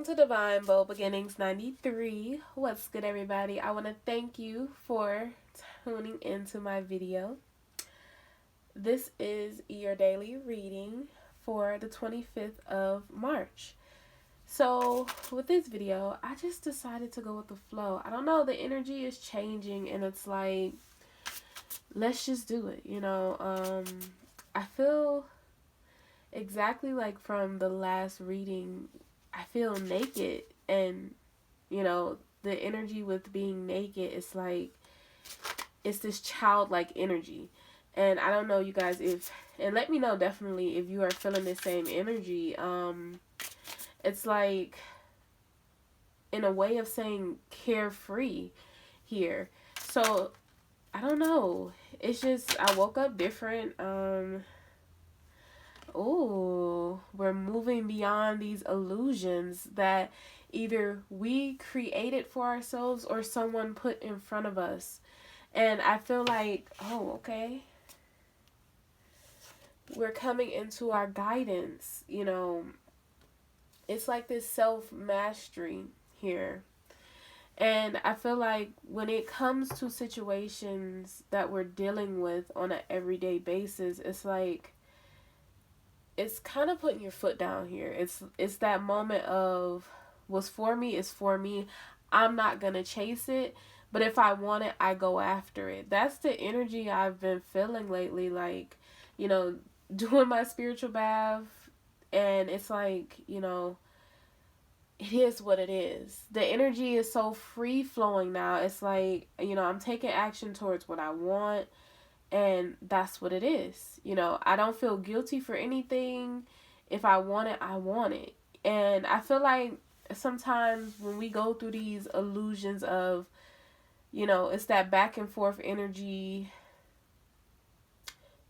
welcome to Divine Bold Beginnings 93. What's good, everybody? I want to thank you for tuning into my video. This is your daily reading for the 25th of March. So with this video, I just decided to go with the flow. I don't know, the energy is changing and it's like, let's just do it, I feel exactly like from the last reading, I feel naked, and the energy with being naked is like, it's this childlike energy. And I don't know, you guys, and let me know definitely if you are feeling the same energy. It's like, in a way of saying carefree here. So I don't know, it's just, I woke up different. Oh, we're moving beyond these illusions that either we created for ourselves or someone put in front of us. And I feel like, oh, okay, we're coming into our guidance. It's like this self-mastery here. And I feel like when it comes to situations that we're dealing with on an everyday basis, it's like, it's kind of putting your foot down here. It's that moment of, what's for me is for me. I'm not gonna chase it, but if I want it, I go after it. That's the energy I've been feeling lately. Like, doing my spiritual bath, and it's like, it is what it is. The energy is so free flowing now. It's like, I'm taking action towards what I want. And that's what it is. I don't feel guilty for anything. If I want it, I want it. And I feel like sometimes when we go through these illusions of, it's that back and forth energy.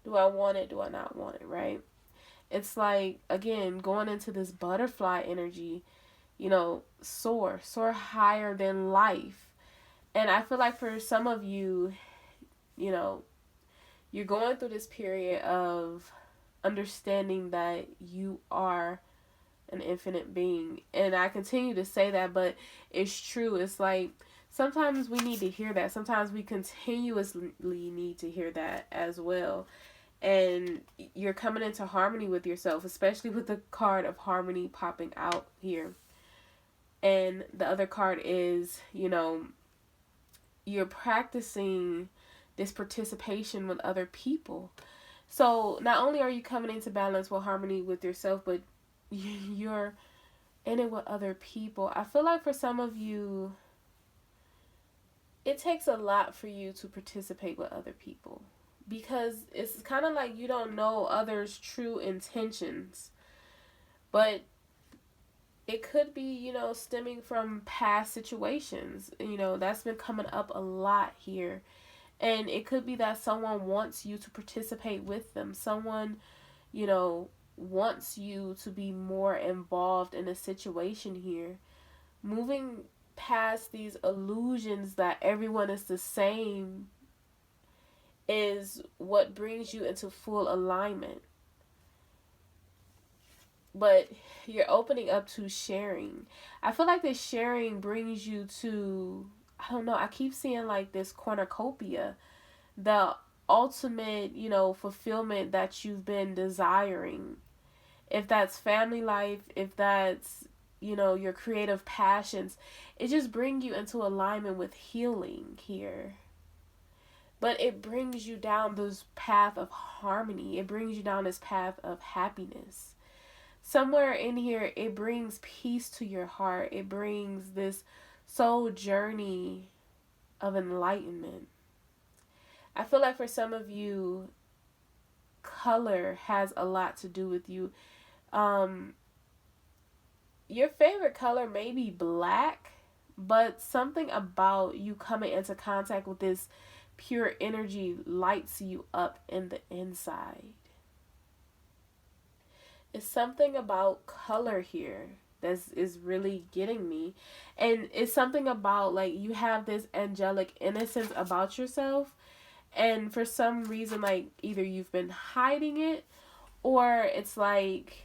Do I want it? Do I not want it? Right? It's like, again, going into this butterfly energy, soar higher than life. And I feel like for some of you, you're going through this period of understanding that you are an infinite being. And I continue to say that, but it's true. It's like, sometimes we need to hear that. Sometimes we continuously need to hear that as well. And you're coming into harmony with yourself, especially with the card of harmony popping out here. And the other card is, you're practicing this participation with other people. So not only are you coming into balance with harmony with yourself, but you're in it with other people. I feel like for some of you, it takes a lot for you to participate with other people, because it's kind of like you don't know others' true intentions. But it could be, stemming from past situations. That's been coming up a lot here. And it could be that someone wants you to participate with them. Someone, wants you to be more involved in a situation here. Moving past these illusions that everyone is the same is what brings you into full alignment. But you're opening up to sharing. I feel like this sharing brings you to, I don't know, I keep seeing like this cornucopia, the ultimate, fulfillment that you've been desiring. If that's family life, if that's, your creative passions, it just brings you into alignment with healing here. But it brings you down this path of harmony. It brings you down this path of happiness. Somewhere in here, it brings peace to your heart. It brings this soul journey of enlightenment. I feel like for some of you, color has a lot to do with you. Your favorite color may be black, but something about you coming into contact with this pure energy lights you up in the inside. It's something about color here that is really getting me. And it's something about, like, you have this angelic innocence about yourself. And for some reason, like, either you've been hiding it, or it's like,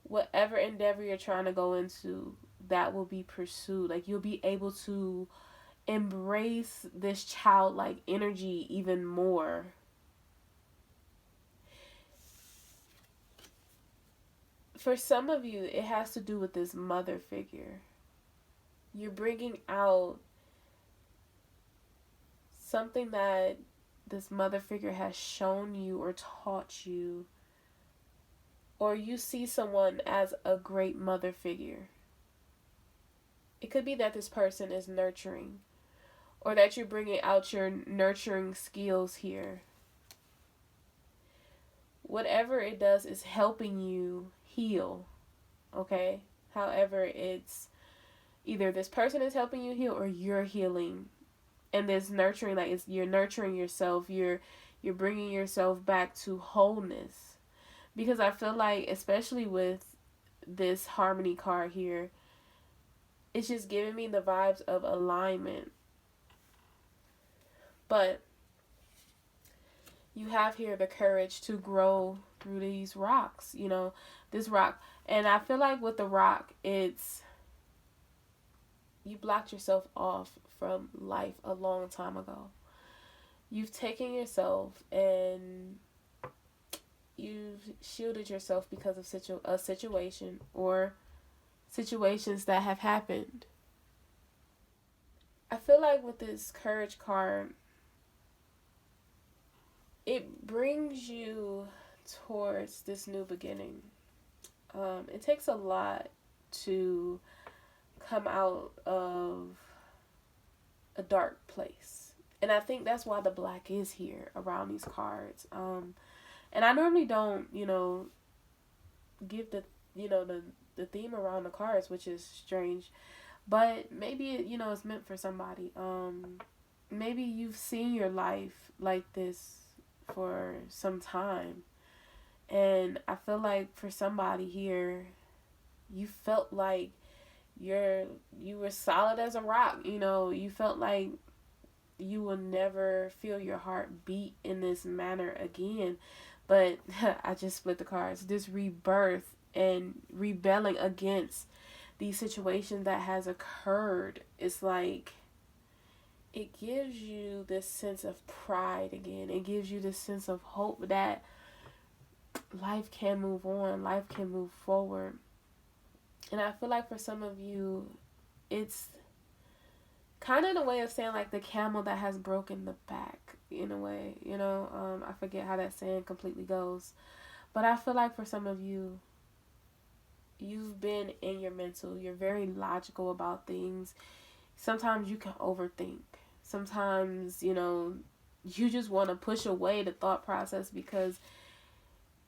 whatever endeavor you're trying to go into, that will be pursued. Like, you'll be able to embrace this childlike energy even more. For some of you, it has to do with this mother figure. You're bringing out something that this mother figure has shown you or taught you, or you see someone as a great mother figure. It could be that this person is nurturing, or that you're bringing out your nurturing skills here. Whatever it does is helping you heal, okay? However, it's either this person is helping you heal or you're healing. And this nurturing, like, it's, you're nurturing yourself, you're bringing yourself back to wholeness. Because I feel like, especially with this harmony card here, it's just giving me the vibes of alignment. But you have here the courage to grow through these rocks, you know, this rock. And I feel like with the rock, it's, you blocked yourself off from life a long time ago. You've taken yourself and you've shielded yourself because of a situation or situations that have happened. I feel like with this courage card, it brings you towards this new beginning. It takes a lot to come out of a dark place. And I think that's why the black is here around these cards. And I normally don't, give the theme around the cards, which is strange. But maybe, it's meant for somebody. Maybe you've seen your life like this for some time. And I feel like for somebody here, you felt like you were solid as a rock. You felt like you will never feel your heart beat in this manner again. But I just split the cards. This rebirth and rebelling against these situations that has occurred. It's like, it gives you this sense of pride again. It gives you this sense of hope that life can move on. Life can move forward. And I feel like for some of you, it's kind of in a way of saying like the camel that has broken the back, in a way, I forget how that saying completely goes. But I feel like for some of you, you've been in your mental. You're very logical about things. Sometimes you can overthink. Sometimes, you just want to push away the thought process, because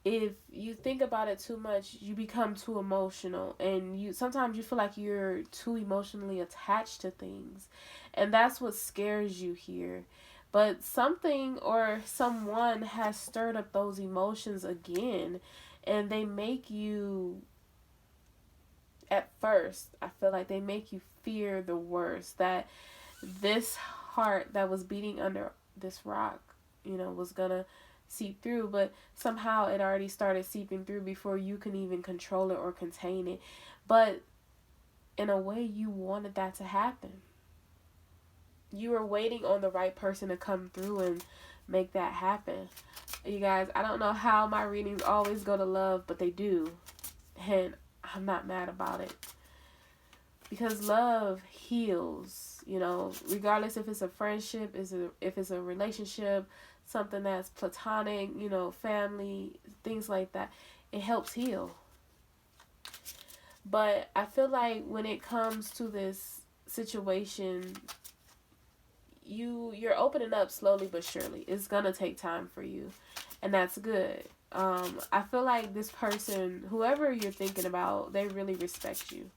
if you think about it too much, you become too emotional, and sometimes you feel like you're too emotionally attached to things, and that's what scares you here. But something or someone has stirred up those emotions again, and they make you, at first, I feel like they make you fear the worst, that this heart that was beating under this rock, was gonna seep through, but somehow it already started seeping through before you can even control it or contain it. But in a way, you wanted that to happen. You were waiting on the right person to come through and make that happen. You guys, I don't know how my readings always go to love, but they do. And I'm not mad about it. Because love heals, regardless if it's a friendship, if it's a relationship, something that's platonic, family, things like that. It helps heal. But I feel like when it comes to this situation, you're opening up slowly but surely. It's gonna take time for you, and that's good. I feel like this person, whoever you're thinking about, they really respect you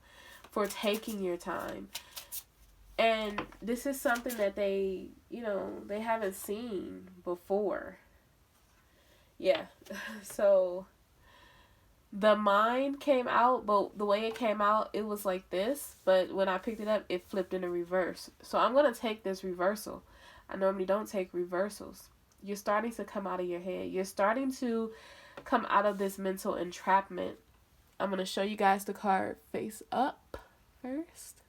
for taking your time. And this is something that they haven't seen before. Yeah. So the mind came out, but the way it came out, it was like this. But when I picked it up, it flipped in a reverse. So I'm going to take this reversal. I normally don't take reversals. You're starting to come out of your head. You're starting to come out of this mental entrapment. I'm going to show you guys the card face up first.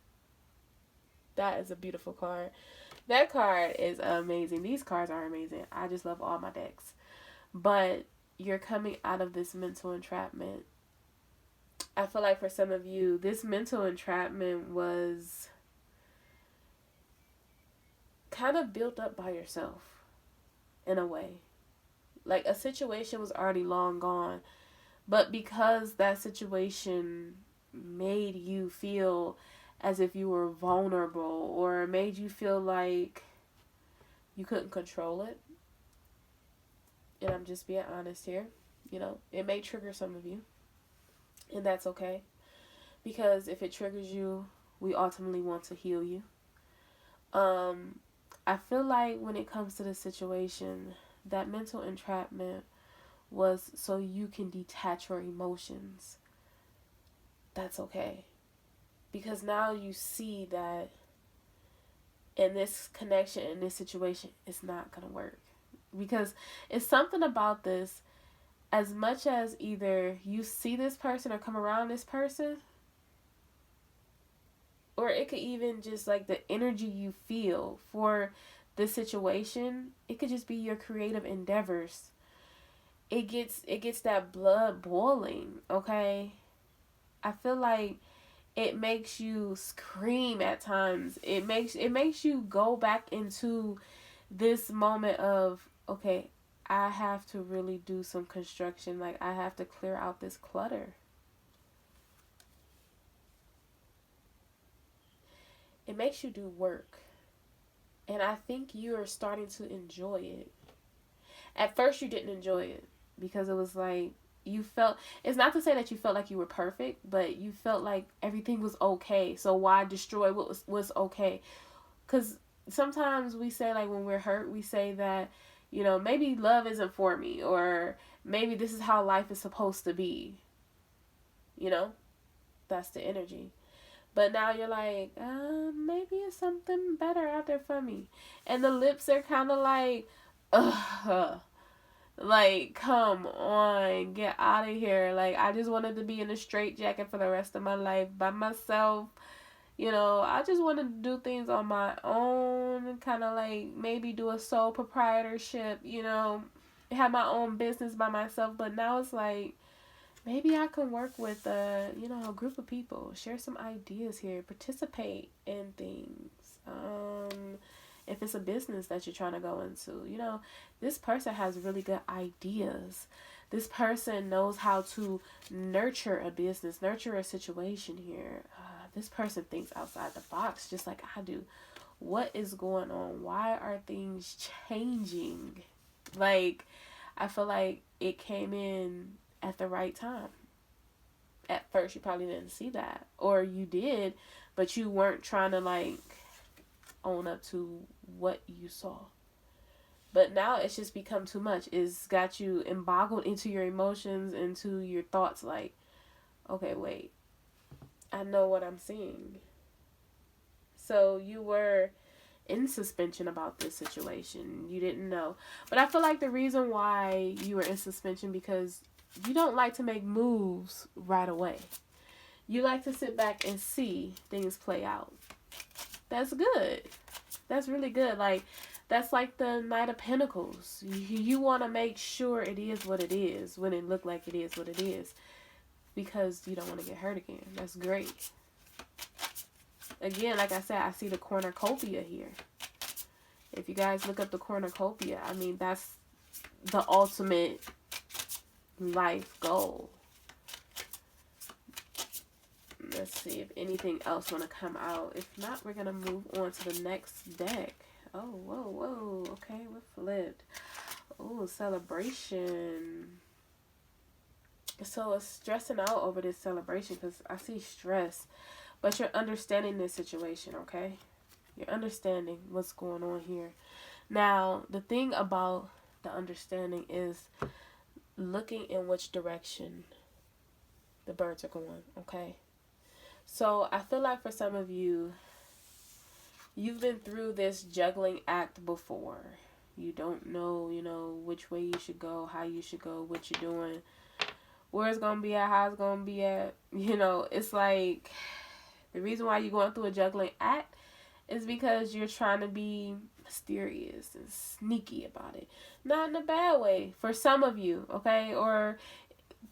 That is a beautiful card. That card is amazing. These cards are amazing. I just love all my decks. But you're coming out of this mental entrapment. I feel like for some of you, this mental entrapment was kind of built up by yourself in a way. Like a situation was already long gone, but because that situation made you feel as if you were vulnerable or made you feel like you couldn't control it, and I'm just being honest here, you know, it may trigger some of you, and that's okay, because if it triggers you, we ultimately want to heal you. I feel like when it comes to the situation, that mental entrapment was so you can detach your emotions. That's okay. Because now you see that in this connection, in this situation, it's not going to work. Because it's something about this, as much as either you see this person or come around this person, or it could even just like the energy you feel for this situation, it could just be your creative endeavors. It gets that blood boiling, okay? I feel like it makes you scream at times. It makes you go back into this moment of, okay, I have to really do some construction. Like, I have to clear out this clutter. It makes you do work. And I think you are starting to enjoy it. At first, you didn't enjoy it because it was like you felt, it's not to say that you felt like you were perfect, but you felt like everything was okay. So why destroy what was okay? Because sometimes we say, like, when we're hurt, we say that, you know, maybe love isn't for me, or maybe this is how life is supposed to be. You know, that's the energy. But now you're like, maybe it's something better out there for me. And the lips are kind of like, ugh. Like, come on, get out of here. Like, I just wanted to be in a straitjacket for the rest of my life by myself. You know, I just wanted to do things on my own. Kind of like maybe do a sole proprietorship, you know, have my own business by myself. But now it's like, maybe I can work with a group of people, share some ideas here, participate in things. If it's a business that you're trying to go into, you know, this person has really good ideas. This person knows how to nurture a business, nurture a situation here. This person thinks outside the box just like I do. What is going on? Why are things changing? Like, I feel like it came in at the right time. At first, you probably didn't see that. Or you did, but you weren't trying to, like, own up to what you saw. But now it's just become too much. It's got you emboggled into your emotions, into your thoughts, like, okay, wait, I know what I'm seeing. So you were in suspension about this situation. You didn't know. But I feel like the reason why you were in suspension because you don't like to make moves right away. You like to sit back and see things play out. That's good. That's really good. Like, that's like the Knight of Pentacles. You want to make sure it is what it is when it look like it is what it is, because you don't want to get hurt again. That's great. Again, like I said, I see the cornucopia here. If you guys look up the cornucopia, I mean, that's the ultimate life goal. Let's see if anything else want to come out. If not, we're going to move on to the next deck. Oh, whoa. Okay, we're flipped. Oh, celebration. So it's stressing out over this celebration because I see stress. But you're understanding this situation, okay? You're understanding what's going on here. Now, the thing about the understanding is looking in which direction the birds are going, okay? So I feel like for some of you, you've been through this juggling act before. You don't know, which way you should go, how you should go, what you're doing. where it's going to be at, how it's going to be at. You know, it's like the reason why you're going through a juggling act is because you're trying to be mysterious and sneaky about it. Not in a bad way for some of you, okay? Or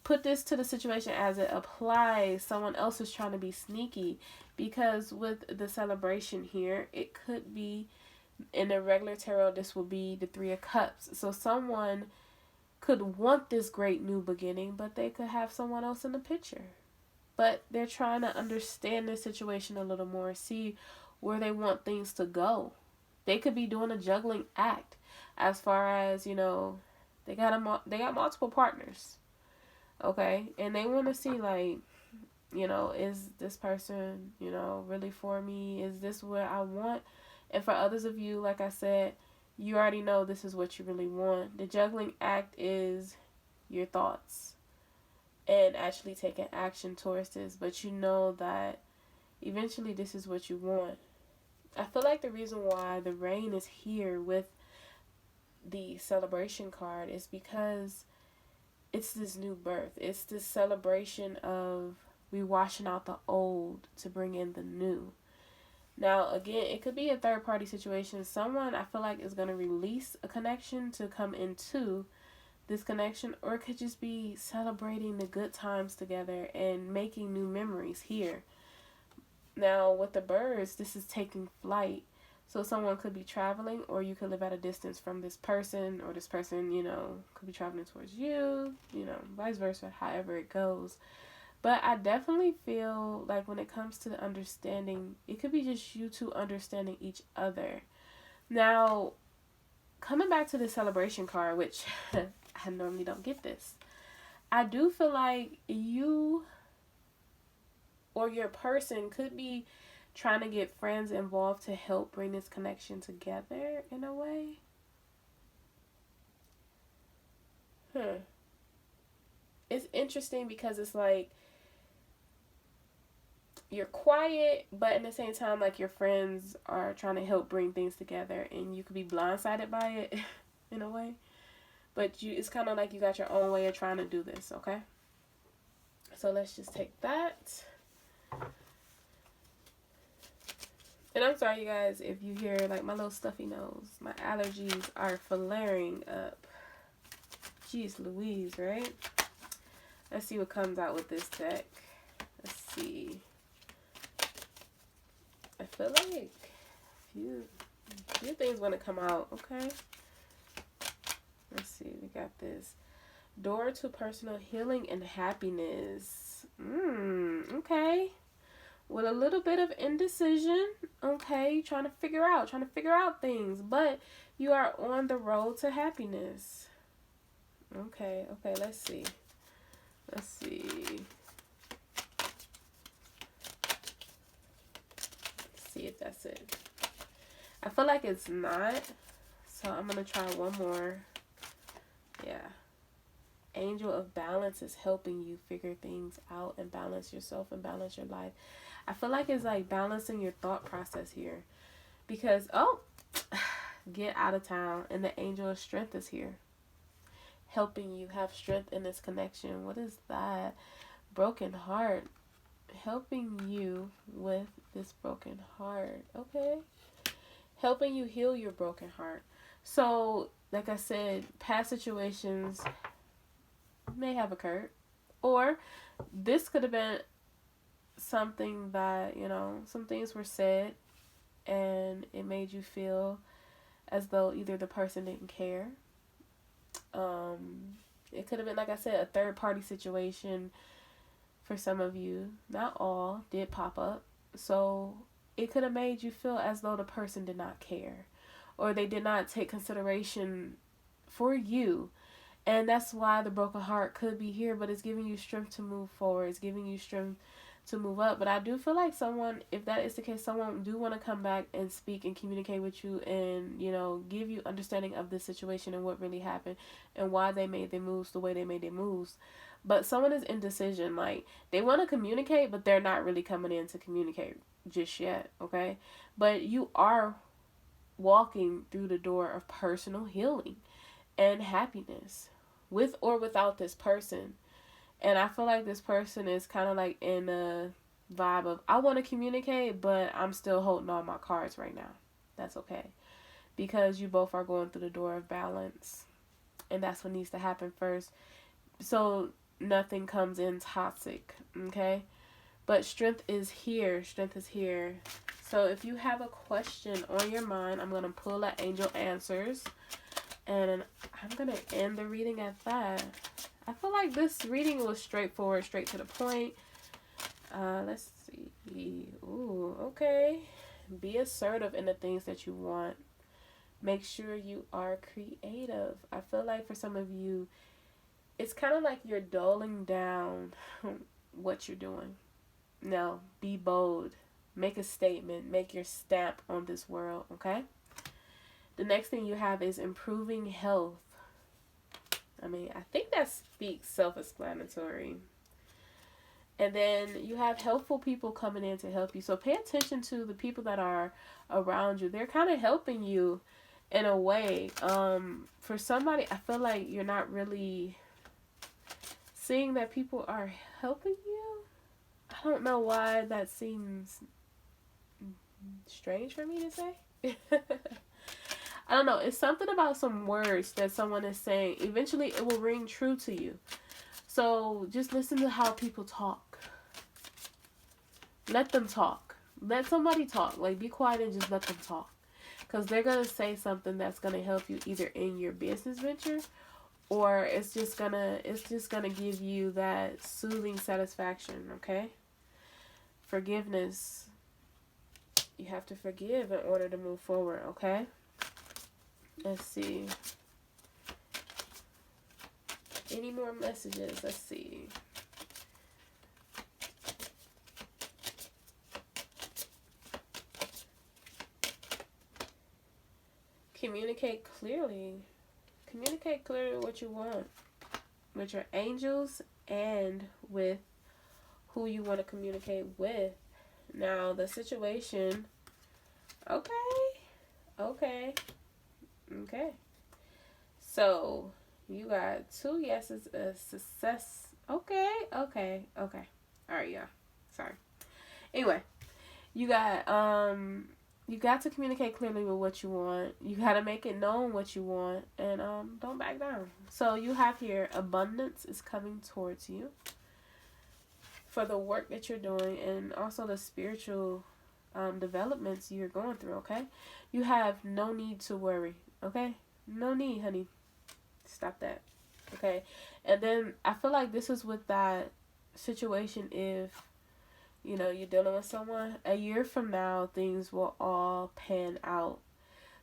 put this to the situation as it applies. Someone else is trying to be sneaky, because with the celebration here, it could be in a regular tarot, this will be the Three of Cups. So someone could want this great new beginning, but they could have someone else in the picture. But they're trying to understand the situation a little more, see where they want things to go. They could be doing a juggling act as far as, you know, they got multiple partners. Okay? And they want to see, like, you know, is this person, you know, really for me? Is this what I want? And for others of you, like I said, you already know this is what you really want. The juggling act is your thoughts and actually taking action towards this. But you know that eventually this is what you want. I feel like the reason why the rain is here with the celebration card is because it's this new birth. It's this celebration of we washing out the old to bring in the new. Now, again, it could be a third-party situation. Someone, I feel like, is going to release a connection to come into this connection, or it could just be celebrating the good times together and making new memories here. Now, with the birds, this is taking flight. So someone could be traveling, or you could live at a distance from this person, or this person, you know, could be traveling towards you, you know, vice versa, however it goes. But I definitely feel like when it comes to the understanding, it could be just you two understanding each other. Now, coming back to the celebration card, which I normally don't get this, I do feel like you or your person could be trying to get friends involved to help bring this connection together in a way. It's interesting because it's like you're quiet, but at the same time, like, your friends are trying to help bring things together, and you could be blindsided by it in a way. But it's kind of like you got your own way of trying to do this, okay? So let's just take that. And I'm sorry, you guys, if you hear, like, my little stuffy nose. My allergies are flaring up. Jeez Louise, right? Let's see what comes out with this deck. Let's see. I feel like a few things want to come out, okay? Let's see. We got this. Door to personal healing and happiness. Okay. With a little bit of indecision, okay? Trying to figure out things. But you are on the road to happiness. Okay, let's see. See if that's it. I feel like it's not, so I'm gonna try one more. Yeah. Angel of Balance is helping you figure things out and balance yourself and balance your life. I feel like it's like balancing your thought process here, because get out of town, and the Angel of Strength is here, helping you have strength in this connection. What is that? Broken heart. Helping you with this broken heart, okay? Helping you heal your broken heart. So, like I said, past situations may have occurred, or this could have been something that, you know, some things were said and it made you feel as though either the person didn't care. It could have been, like I said, a third party situation. For some of you, not all, did pop up. So it could have made you feel as though the person did not care, or they did not take consideration for you. And that's why the broken heart could be here, but it's giving you strength to move forward. It's giving you strength to move up. But I do feel like someone, if that is the case, someone do want to come back and speak and communicate with you and, you know, give you understanding of the situation and what really happened and why they made their moves the way they made their moves. But someone is indecision. Like, they want to communicate, but they're not really coming in to communicate just yet, okay? But you are walking through the door of personal healing and happiness, with or without this person. And I feel like this person is kind of like in a vibe of, I want to communicate, but I'm still holding all my cards right now. That's okay. Because you both are going through the door of balance. And that's what needs to happen first. So nothing comes in toxic. Okay? But strength is here. Strength is here. So if you have a question on your mind, I'm going to pull at Angel Answers. And I'm going to end the reading at that. I feel like this reading was straightforward, straight to the point. Let's see. Ooh, okay. Be assertive in the things that you want. Make sure you are creative. I feel like for some of you, it's kind of like you're dulling down what you're doing. No, be bold. Make a statement. Make your stamp on this world, okay? The next thing you have is improving health. I mean, I think that speaks self-explanatory. And then you have helpful people coming in to help you. So pay attention to the people that are around you. They're kind of helping you in a way. For somebody, I feel like you're not really seeing that people are helping you. I don't know why that seems strange for me to say. I don't know. It's something about some words that someone is saying. Eventually, it will ring true to you. So just listen to how people talk. Let them talk. Let somebody talk. Like, be quiet and just let them talk. Because they're going to say something that's going to help you either in your business venture, or it's just gonna give you that soothing satisfaction, okay? Forgiveness. You have to forgive in order to move forward, okay? Let's see. Any more messages? Let's see. Communicate clearly. Communicate clearly what you want with your angels and with who you want to communicate with. Now, the situation. Okay. So, you got 2 yeses, a success. Okay. All right, yeah. Sorry. Anyway, you got to communicate clearly with what you want. You got to make it known what you want, and don't back down. So you have here abundance is coming towards you for the work that you're doing, and also the spiritual developments you're going through, okay? You have no need to worry, okay? No need, honey. Stop that, okay? And then I feel like this is with that situation. If you know you're dealing with someone, a year from now things will all pan out.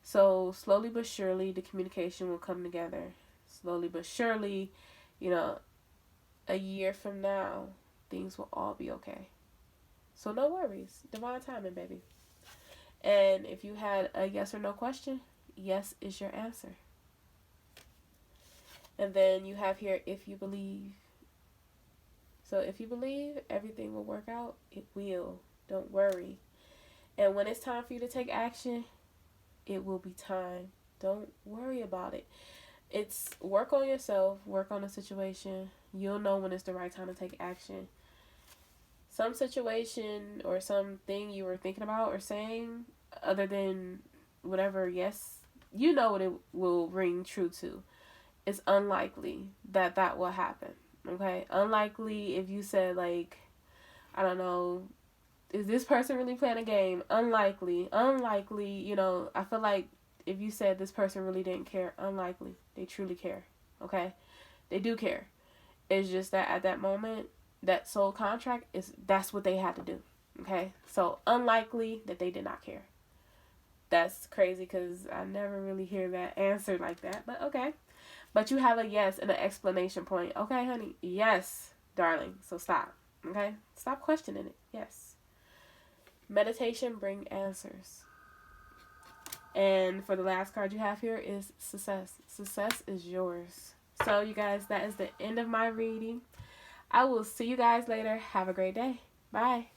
So slowly but surely the communication will come together. Slowly but surely, you know, a year from now things will all be okay. So no worries. Divine timing, baby. And if you had a yes or no question, yes is your answer. And then you have here, if you believe. So if you believe everything will work out, it will. Don't worry. And when it's time for you to take action, it will be time. Don't worry about it. It's work on yourself, work on the situation. You'll know when it's the right time to take action. Some situation or something you were thinking about or saying, other than whatever, yes, you know what it will ring true to. It's unlikely that that will happen. Okay? Unlikely if you said, like, I don't know, is this person really playing a game? Unlikely, you know, I feel like if you said this person really didn't care, unlikely. They truly care, okay? They do care. It's just that at that moment, that soul contract, that's what they had to do, okay? So unlikely that they did not care. That's crazy because I never really hear that answer like that, but okay. But you have a yes and an explanation point. Okay, honey? Yes, darling. So stop, okay? Stop questioning it. Yes. Meditation bring answers. And for the last card you have here is success. Success is yours. So you guys, that is the end of my reading. I will see you guys later. Have a great day. Bye.